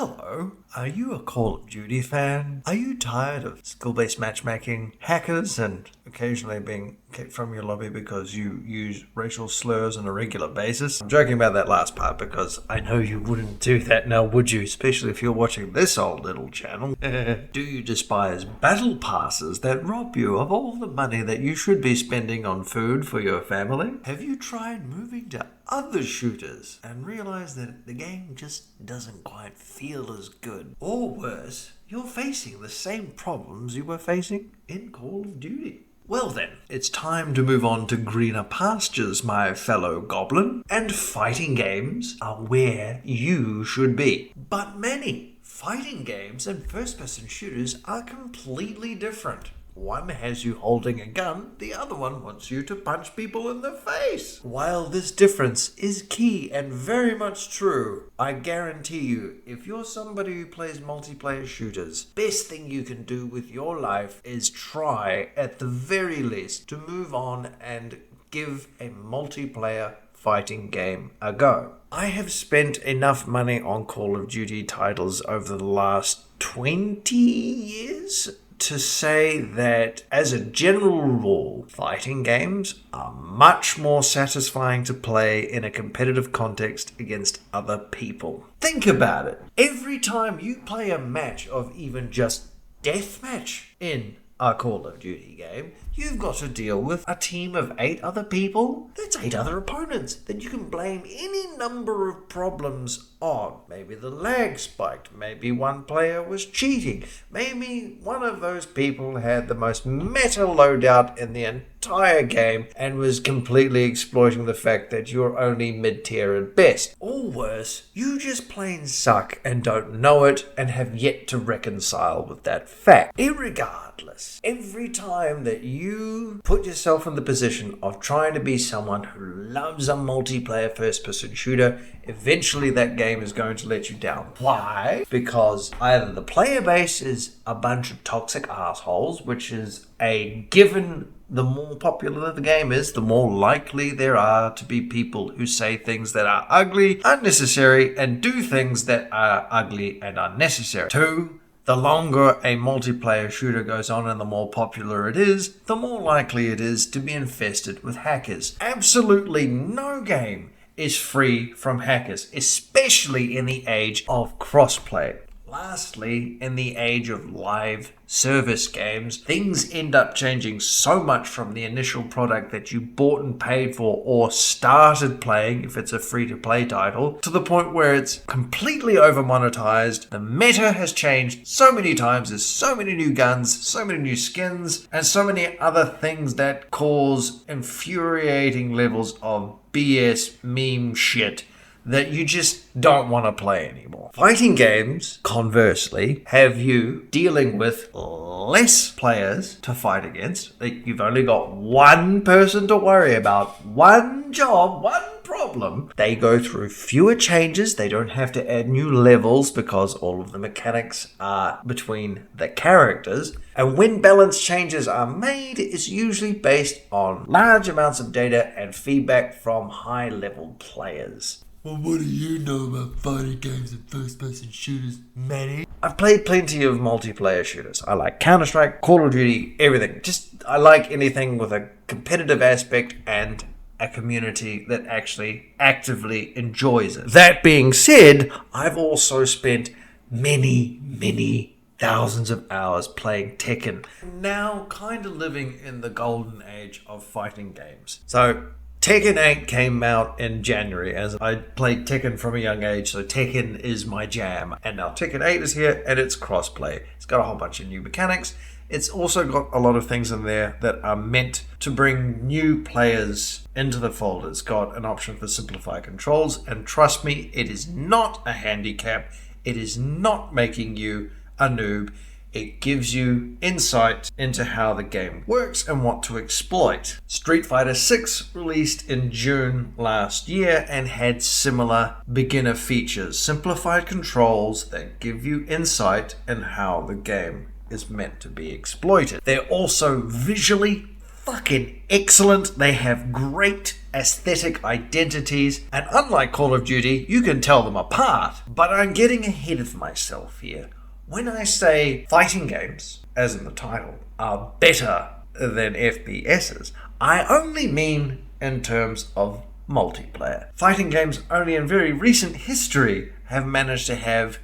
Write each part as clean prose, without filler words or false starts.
Hello, are you a Call of Duty fan? Are you tired of skill-based matchmaking, hackers, and occasionally being kicked from your lobby because you use racial slurs on a regular basis? I'm joking about that last part because I know you wouldn't do that now, would you? Especially if you're watching this old little channel. Do you despise battle passes that rob you of all the money that you should be spending on food for your family? Have you tried moving to other shooters and realized that the game just doesn't quite feel as good? Or worse, you're facing the same problems you were facing in Call of Duty. Well then, it's time to move on to greener pastures, my fellow goblin, and fighting games are where you should be. But many fighting games and first-person shooters are completely different. One has you holding a gun, the other one wants you to punch people in the face. While this difference is key and very much true, I guarantee you, if you're somebody who plays multiplayer shooters, best thing you can do with your life is try, at the very least, to move on and give a multiplayer fighting game a go. I have spent enough money on Call of Duty titles over the last 20 years to say that, as a general rule, fighting games are much more satisfying to play in a competitive context against other people. Think about it. Every time you play a match of even just deathmatch in a Call of Duty game, you've got to deal with a team of 8 other people. That's 8 other opponents that you can blame any number of problems on. Maybe the lag spiked, maybe one player was cheating, maybe one of those people had the most meta loadout in the entire game and was completely exploiting the fact that you're only mid-tier at best. Or worse, you just plain suck and don't know it and have yet to reconcile with that fact. Irregardless, every time that you put yourself in the position of trying to be someone who loves a multiplayer first-person shooter, eventually that game is going to let you down. Why? Because either the player base is a bunch of toxic assholes, which is a given. The more popular the game is, the more likely there are to be people who say things that are ugly, unnecessary, and do things that are ugly and unnecessary. 2, the longer a multiplayer shooter goes on and the more popular it is, the more likely it is to be infested with hackers. Absolutely no game is free from hackers, especially in the age of crossplay. Lastly, in the age of live service games, things end up changing so much from the initial product that you bought and paid for or started playing, if it's a free-to-play title, to the point where it's completely over-monetized. The meta has changed so many times, there's so many new guns, so many new skins, and so many other things that cause infuriating levels of BS meme shit that you just don't want to play anymore. Fighting games, conversely, have you dealing with less players to fight against. Like, you've only got one person to worry about, one job, one problem. They go through fewer changes. They don't have to add new levels because all of the mechanics are between the characters. And when balance changes are made, it's usually based on large amounts of data and feedback from high-level players. Well, what do you know about fighting games and first-person shooters, Manny? I've played plenty of multiplayer shooters. I like Counter-Strike, Call of Duty, everything. I like anything with a competitive aspect and a community that actually actively enjoys it. That being said, I've also spent many thousands of hours playing Tekken. Now kind of living in the golden age of fighting games. So Tekken 8 came out in January, as I played Tekken from a young age, so Tekken is my jam. And now Tekken 8 is here, and it's crossplay. It's got a whole bunch of new mechanics. It's also got a lot of things in there that are meant to bring new players into the fold. It's got an option for simplified controls, and trust me, it is not a handicap. It is not making you a noob. It gives you insight into how the game works and what to exploit. Street Fighter VI released in June last year and had similar beginner features, simplified controls that give you insight in how the game is meant to be exploited. They're also visually fucking excellent. They have great aesthetic identities, and unlike Call of Duty, you can tell them apart. But I'm getting ahead of myself here. When I say fighting games, as in the title, are better than FPSs, I only mean in terms of multiplayer. Fighting games only in very recent history have managed to have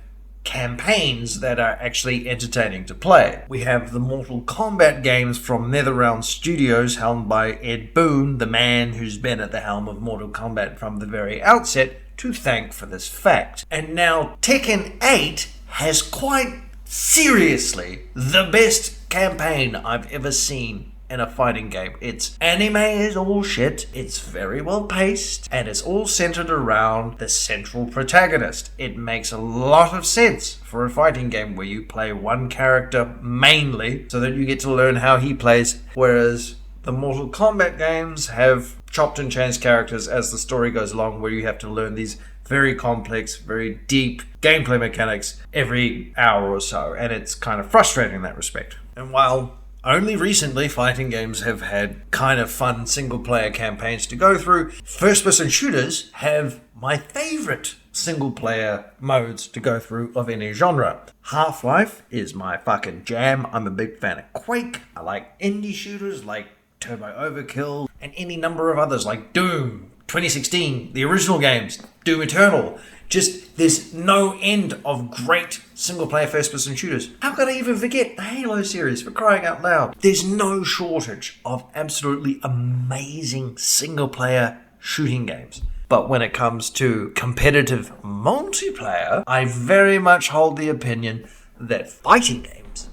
campaigns that are actually entertaining to play. We have the Mortal Kombat games from NetherRealm Studios, helmed by Ed Boon, the man who's been at the helm of Mortal Kombat from the very outset, to thank for this fact. And now Tekken 8 has quite seriously the best campaign I've ever seen in a fighting game. Its anime is all shit, it's very well paced, and it's all centered around the central protagonist. It makes a lot of sense for a fighting game where you play one character mainly so that you get to learn how he plays, whereas the Mortal Kombat games have chopped and changed characters as the story goes along, where you have to learn these very complex, very deep gameplay mechanics every hour or so, and it's kind of frustrating in that respect. And while only recently fighting games have had kind of fun single-player campaigns to go through, first-person shooters have my favorite single-player modes to go through of any genre. Half-Life is my fucking jam. I'm a big fan of Quake. I like indie shooters like Turbo Overkill, and any number of others like Doom, 2016, the original games, Doom Eternal. Just, there's no end of great single-player first-person shooters. How could I even forget the Halo series, for crying out loud? There's no shortage of absolutely amazing single-player shooting games. But when it comes to competitive multiplayer, I very much hold the opinion that fighting games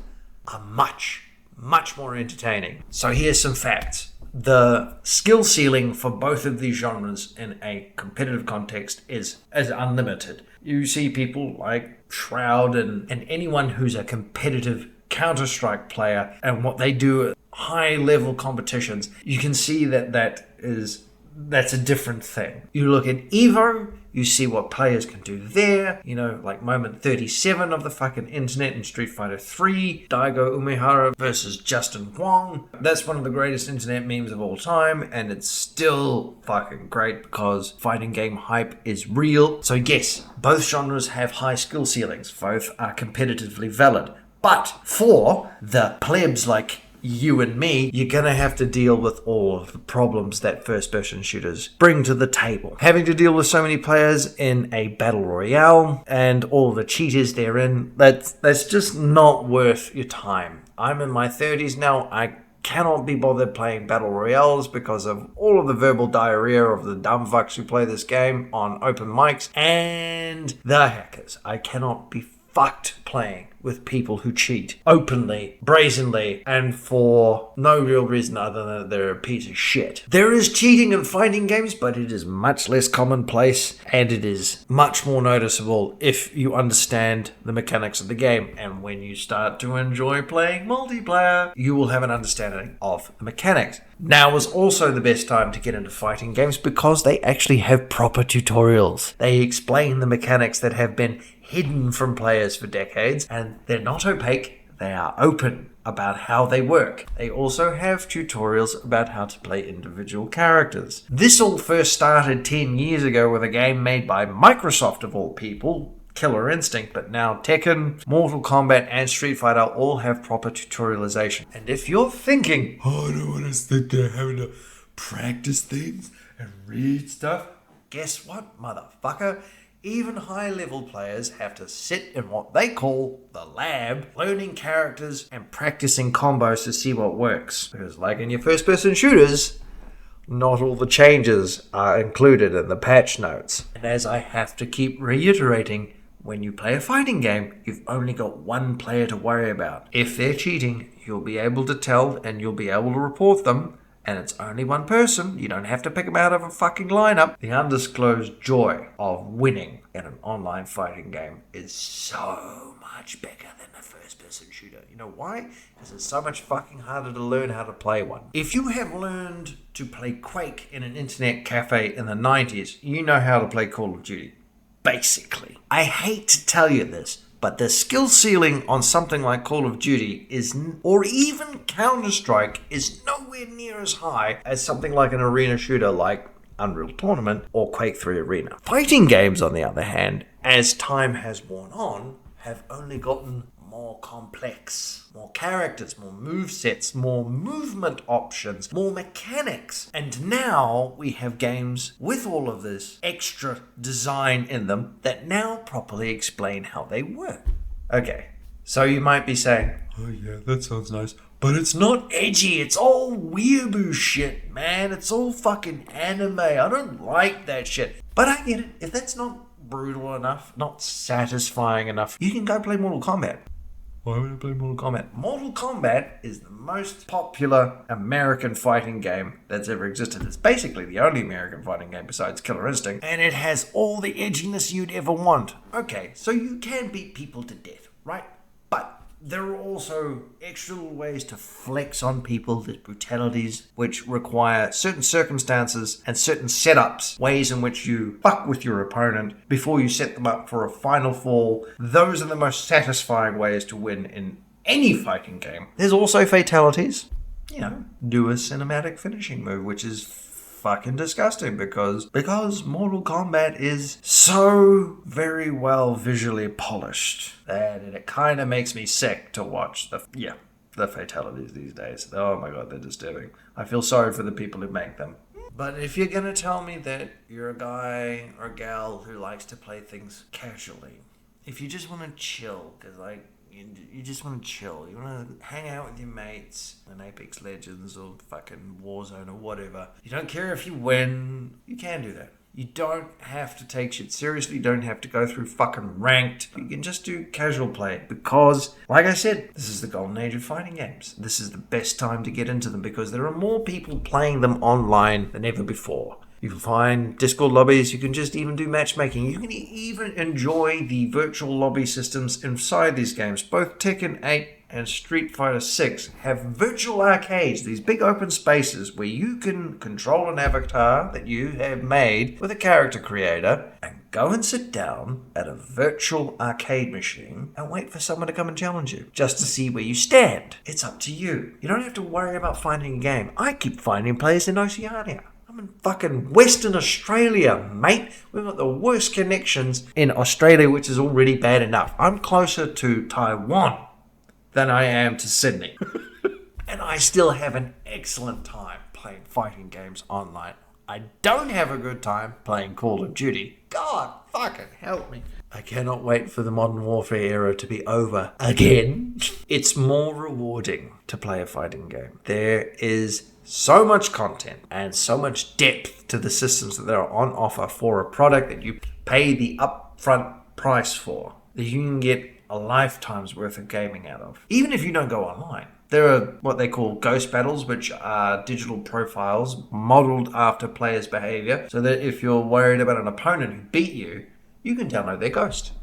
are much, much more entertaining. So here's some facts. The skill ceiling for both of these genres in a competitive context is unlimited. You see people like Shroud and anyone who's a competitive Counter-Strike player, and what they do at high-level competitions, you can see that's a different thing. You look at Evo, you see what players can do there. You know, like moment 37 of the fucking internet in Street Fighter 3, Daigo Umehara versus Justin Huang. That's one of the greatest internet memes of all time, and it's still fucking great because fighting game hype is real. So yes, both genres have high skill ceilings. Both are competitively valid. But for the plebs like you and me, you're gonna have to deal with all of the problems that first-person shooters bring to the table. Having to deal with so many players in a battle royale and all the cheaters therein, that's just not worth your time. I'm in my 30s now. I cannot be bothered playing battle royales because of all of the verbal diarrhea of the dumb fucks who play this game on open mics and the hackers. I cannot be fucked playing with people who cheat openly, brazenly, and for no real reason other than that they're a piece of shit. There is cheating in fighting games, but it is much less commonplace, and it is much more noticeable if you understand the mechanics of the game. And when you start to enjoy playing multiplayer, you will have an understanding of the mechanics. Now is also the best time to get into fighting games because they actually have proper tutorials. They explain the mechanics that have been hidden from players for decades, and they're not opaque, they are open about how they work. They also have tutorials about how to play individual characters. This all first started 10 years ago with a game made by Microsoft of all people, Killer Instinct, but now Tekken, Mortal Kombat, and Street Fighter all have proper tutorialization. And if you're thinking, Oh, I don't want to sit there having to practice things and read stuff. guess what, motherfucker? Even high-level players have to sit in what they call the lab, learning characters and practicing combos to see what works. Because like in your first-person shooters, not all the changes are included in the patch notes. And as I have to keep reiterating, when you play a fighting game, you've only got one player to worry about. If they're cheating, you'll be able to tell and you'll be able to report them. And it's only one person. You don't have to pick them out of a fucking lineup. The undisclosed joy of winning in an online fighting game is so much bigger than a first-person shooter. You know why? Because it's so much fucking harder to learn how to play one. If you have learned to play Quake in an internet cafe in the 90s, you know how to play Call of Duty. Basically. I hate to tell you this, But the skill ceiling on something like Call of Duty or even Counter-Strike is nowhere near as high as something like an arena shooter like Unreal Tournament or Quake 3 Arena. Fighting games, on the other hand, as time has worn on, have only gotten more complex, more characters, more movesets, more movement options, more mechanics. And now we have games with all of this extra design in them that now properly explain how they work. Okay, so you might be saying, Oh yeah, that sounds nice. But it's not. edgy, it's all weeaboo shit, man. It's all fucking anime. I don't like that shit. But I get it. If that's not brutal enough, not satisfying enough, you can go play Mortal Kombat. Why would I play Mortal Kombat? Mortal Kombat is the most popular American fighting game that's ever existed. It's basically the only American fighting game besides Killer Instinct, and it has all the edginess you'd ever want. Okay, so you can beat people to death, right? But there are also extra little ways to flex on people. There's brutalities which require certain circumstances and certain setups, ways in which you fuck with your opponent before you set them up for a final fall. Those are the most satisfying ways to win in any fighting game. There's also fatalities. Do a cinematic finishing move, which is fucking disgusting because Mortal Kombat is so very well visually polished that it kind of makes me sick to watch the fatalities these days. Oh my god, they're disturbing. I feel sorry for the people who make them. But if you're gonna tell me that you're a guy or a gal who likes to play things casually, if you just want to chill, because you just want to chill. You want to hang out with your mates in Apex Legends or fucking Warzone or whatever. You don't care if you win. You can do that. You don't have to take shit seriously. You don't have to go through fucking ranked. You can just do casual play because, like I said, this is the golden age of fighting games. This is the best time to get into them because there are more people playing them online than ever before. You can find Discord lobbies. You can just even do matchmaking. You can even enjoy the virtual lobby systems inside these games. Both Tekken 8 and Street Fighter 6 have virtual arcades, these big open spaces where you can control an avatar that you have made with a character creator and go and sit down at a virtual arcade machine and wait for someone to come and challenge you just to see where you stand. It's up to you. You don't have to worry about finding a game. I keep finding players in Oceania. I'm in fucking Western Australia, mate. We've got the worst connections in Australia, which is already bad enough. I'm closer to Taiwan than I am to Sydney. And I still have an excellent time playing fighting games online. I don't have a good time playing Call of Duty. God fucking help me. I cannot wait for the Modern Warfare era to be over again. It's more rewarding to play a fighting game. There is so much content and so much depth to the systems that are on offer for a product that you pay the upfront price for, that you can get a lifetime's worth of gaming out of. Even if you don't go online. There are what they call ghost battles, which are digital profiles modeled after players' behavior, so that if you're worried about an opponent who beat you, you can download their ghost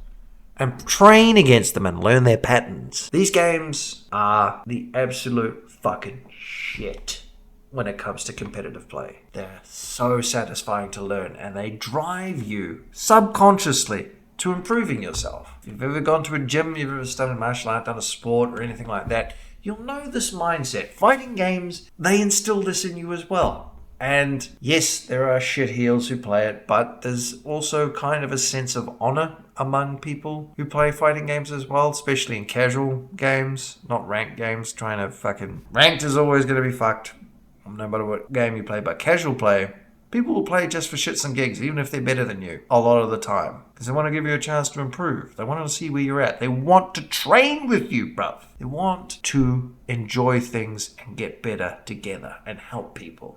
and train against them and learn their patterns. These games are the absolute fucking shit when it comes to competitive play. They're so satisfying to learn and they drive you subconsciously to improving yourself. If you've ever gone to a gym, you've ever studied martial art, done a sport or anything like that, you'll know this mindset. Fighting games, they instill this in you as well. And yes, there are shit heels who play it, but there's also kind of a sense of honor among people who play fighting games as well, especially in casual games, not ranked games. Ranked is always going to be fucked, no matter what game you play, but casual play, people will play just for shits and gigs, even if they're better than you, a lot of the time. Because they want to give you a chance to improve. They want to see where you're at. They want to train with you, bruv. They want to enjoy things and get better together and help people.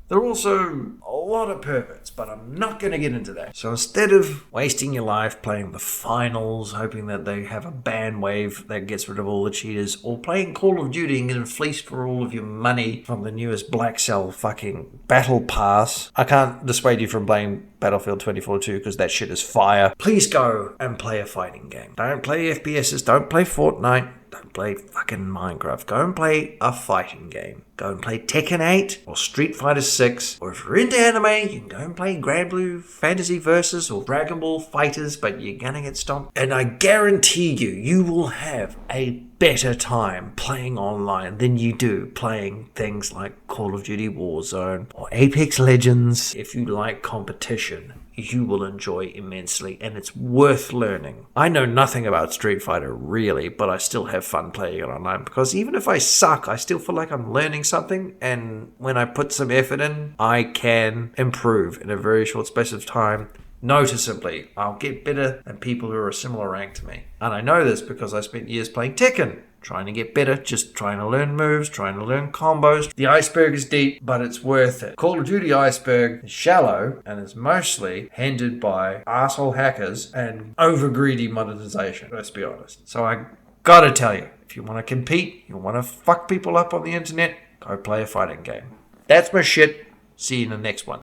There are also a lot of perverts, but I'm not going to get into that. So instead of wasting your life playing the finals, hoping that they have a ban wave that gets rid of all the cheaters, or playing Call of Duty and getting fleeced for all of your money from the newest Black Cell fucking battle pass, I can't dissuade you from playing Battlefield 2042 because that shit is fire. Please go and play a fighting game. Don't play FPSs. Don't play Fortnite. Don't play fucking Minecraft. Go and play a fighting game. Go and play Tekken 8 or Street Fighter 6. Or if you're into anime, you can go and play Grand Blue Fantasy Versus or Dragon Ball Fighters, but you're gonna get stomped. And I guarantee you, you will have a better time playing online than you do playing things like Call of Duty Warzone or Apex Legends. If you like competition, you will enjoy immensely, and it's worth learning. I know nothing about Street Fighter really, but I still have fun playing it online because even if I suck, I still feel like I'm learning something, and when I put some effort in, I can improve in a very short space of time. Noticeably, I'll get better than people who are a similar rank to me. And I know this because I spent years playing Tekken, trying to get better, just trying to learn moves, trying to learn combos. The iceberg is deep, but it's worth it. Call of Duty iceberg is shallow and is mostly hindered by asshole hackers and over-greedy monetization, let's be honest. So I gotta tell you, if you want to compete, you want to fuck people up on the internet, go play a fighting game. That's my shit. See you in the next one.